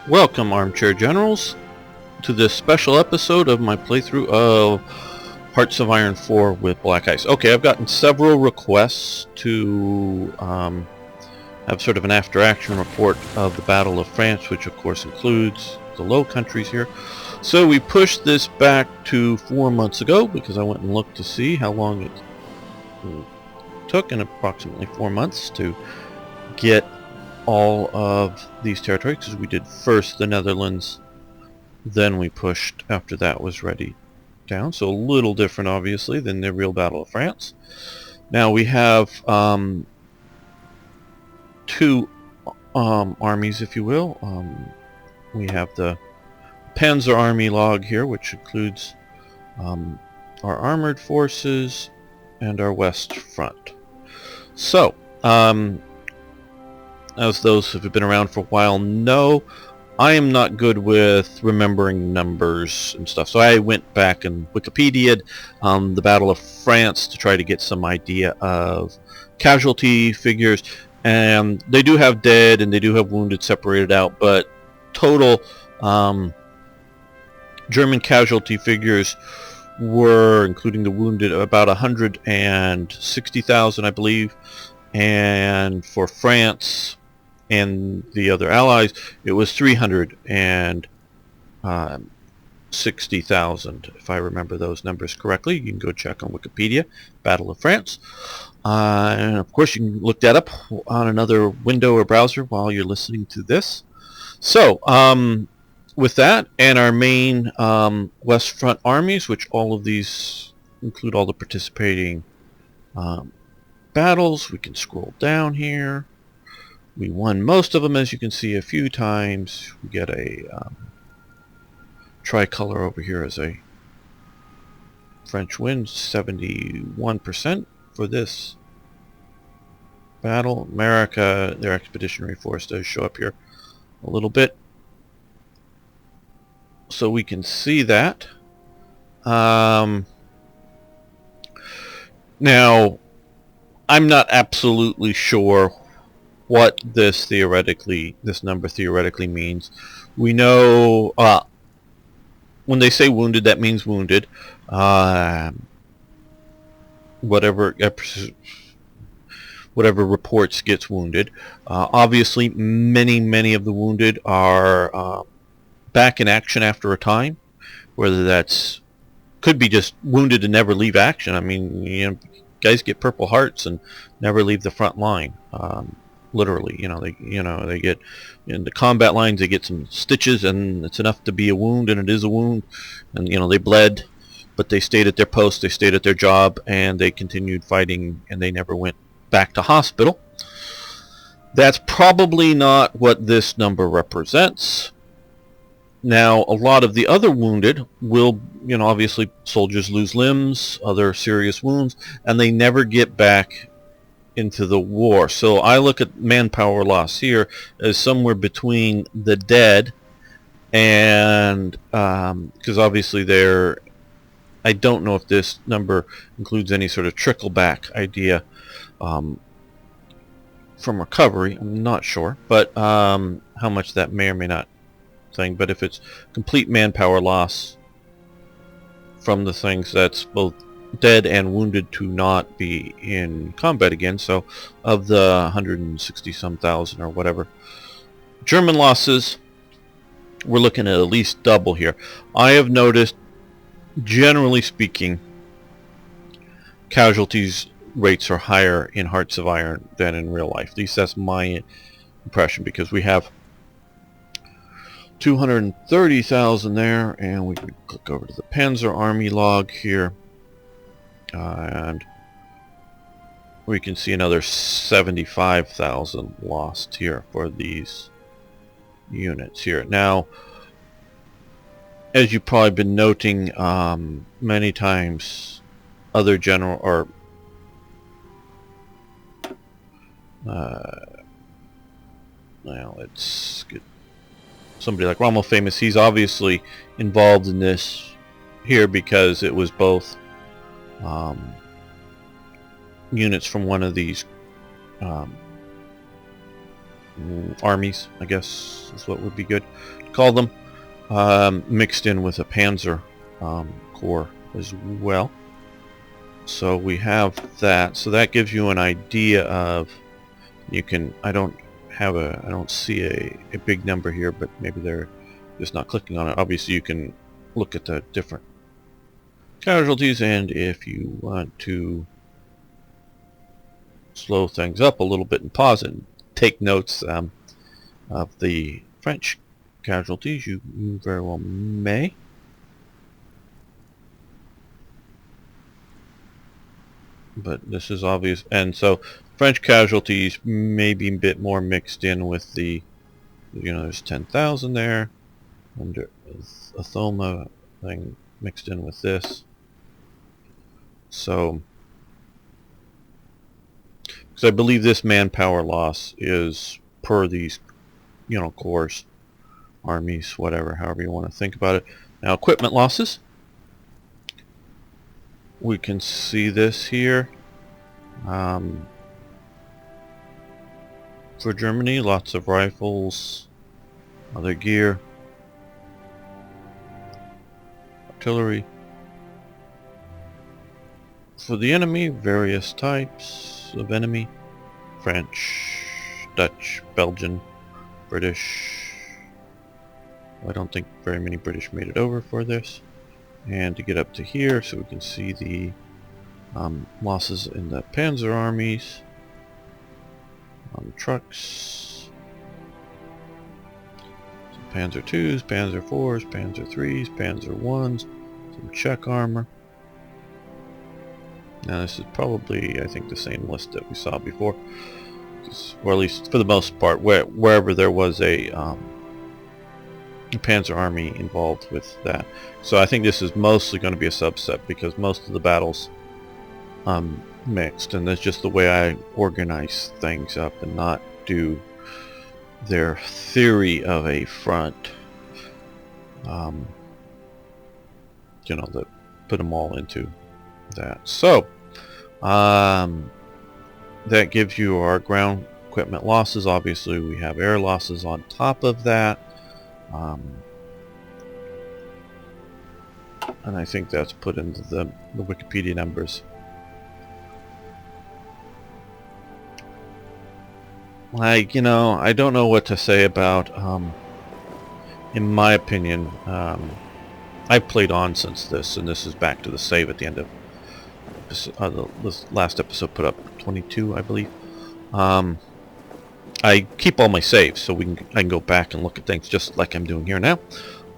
Welcome, Armchair Generals, to this special episode of my playthrough of Hearts of Iron 4 with Black Ice. Okay, I've gotten several requests to have sort of an after-action report of the Battle of France, which of course includes the Low Countries here. So we pushed this back to 4 months ago because I went and looked to see how long it took, in approximately 4 months, to get all of these territories, because we did first the Netherlands, then we pushed after that was ready down. So a little different, obviously, than the real Battle of France. Now we have two armies, if you will. We have the Panzer Army log here, which includes our armored forces and our West Front. So, as those who have been around for a while know, I am not good with remembering numbers and stuff. So I went back and Wikipedia'd the Battle of France to try to get some idea of casualty figures. And they do have dead and they do have wounded separated out, but total German casualty figures were, including the wounded, about 160,000, I believe. And for France and the other allies, it was 360,000, if I remember those numbers correctly. You can go check on Wikipedia, Battle of France. And of course you can look that up on another window or browser while you're listening to this. So, with that, and our main West Front armies, which all of these include all the participating battles, we can scroll down here. We won most of them, as you can see, a few times. We get a tricolor over here as a French win, 71% for this battle. America, their expeditionary force does show up here a little bit, so we can see that. Now, I'm not absolutely sure what this number theoretically means. We know when they say wounded, that means wounded. Whatever reports gets wounded. Obviously, many of the wounded are back in action after a time. Whether that's could be just wounded and never leave action. I mean, guys get Purple Hearts and never leave the front line. Literally, they get in the combat lines, they get some stitches and it's enough to be a wound, and it is a wound, and they bled, but they stayed at their post, they stayed at their job, and they continued fighting, and they never went back to hospital. That's probably not what this number represents. Now, a lot of the other wounded will, obviously soldiers lose limbs, other serious wounds, and they never get back into the war. So I look at manpower loss here as somewhere between the dead and because obviously I don't know if this number includes any sort of trickle back idea from recovery. I'm not sure, but how much that may or may not thing. But if it's complete manpower loss from the things, that's both dead and wounded to not be in combat again. So of the 160 some thousand or whatever German losses, we're looking at least double here. I have noticed, generally speaking, casualties rates are higher in Hearts of Iron than in real life. At least that's my impression, because we have 230,000 there, and we can click over to the Panzer Army log here, and we can see another 75,000 lost here for these units here. Now, as you've probably been noting many times, other general or now let's get somebody like Rommel Famous. He's obviously involved in this here because it was both units from one of these armies, I guess is what would be good to call them, mixed in with a Panzer corps as well. So we have that. So that gives you an idea of, you can, I don't see a big number here, but maybe they're just not clicking on it. Obviously you can look at the different casualties, and if you want to slow things up a little bit and pause it and take notes of the French casualties, you very well may. But this is obvious, and so French casualties may be a bit more mixed in with the, there's 10,000 there under a Thoma thing mixed in with this. So, because I believe this manpower loss is per these, corps, armies, whatever, however you want to think about it. Now, equipment losses. We can see this here. For Germany, lots of rifles, other gear, artillery. For the enemy, various types of enemy. French, Dutch, Belgian, British. I don't think very many British made it over for this. And to get up to here, so we can see the losses in the Panzer armies, trucks, some Panzer IIs, Panzer IVs, Panzer IIIs, Panzer Is, some Czech armor. Now this is probably, I think, the same list that we saw before, or at least for the most part, wherever there was a Panzer army involved with that. So I think this is mostly going to be a subset, because most of the battles mixed, and that's just the way I organize things up and not do their theory of a front, that put them all into that. So that gives you our ground equipment losses. Obviously we have air losses on top of that. And I think that's put into the Wikipedia numbers. I don't know what to say about, in my opinion, I've played on since this, and this is back to the save at the end of this last episode, put up 22, I believe. I keep all my saves, so I can go back and look at things just like I'm doing here now,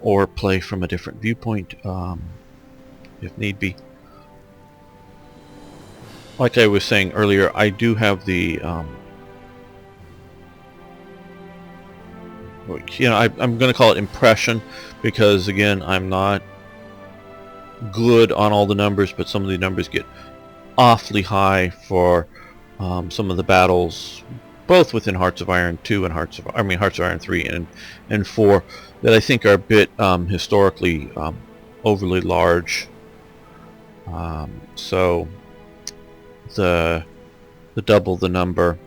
or play from a different viewpoint, if need be. Like I was saying earlier, I do have the, I'm going to call it impression, because again, I'm not good on all the numbers, but some of the numbers get awfully high for some of the battles, both within Hearts of Iron 2 and Hearts of Iron 3 and 4, that I think are a bit historically overly large. So the double the number,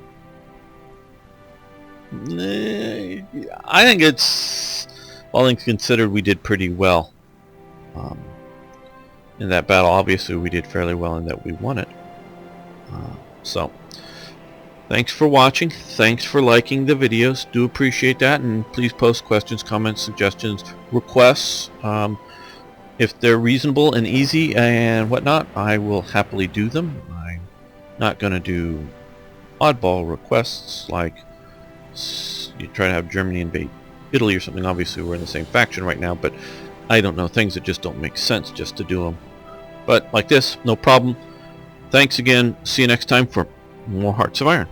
I think it's, all things considered, we did pretty well in that battle. Obviously we did fairly well in that we won it. So thanks for watching, thanks for liking the videos, do appreciate that, and please post questions, comments, suggestions, requests. If they're reasonable and easy and whatnot, I will happily do them. I'm not going to do oddball requests like you try to have Germany invade Italy or something. Obviously we're in the same faction right now, but I don't know, things that just don't make sense just to do them. But like this, no problem. Thanks again. See you next time for more Hearts of Iron.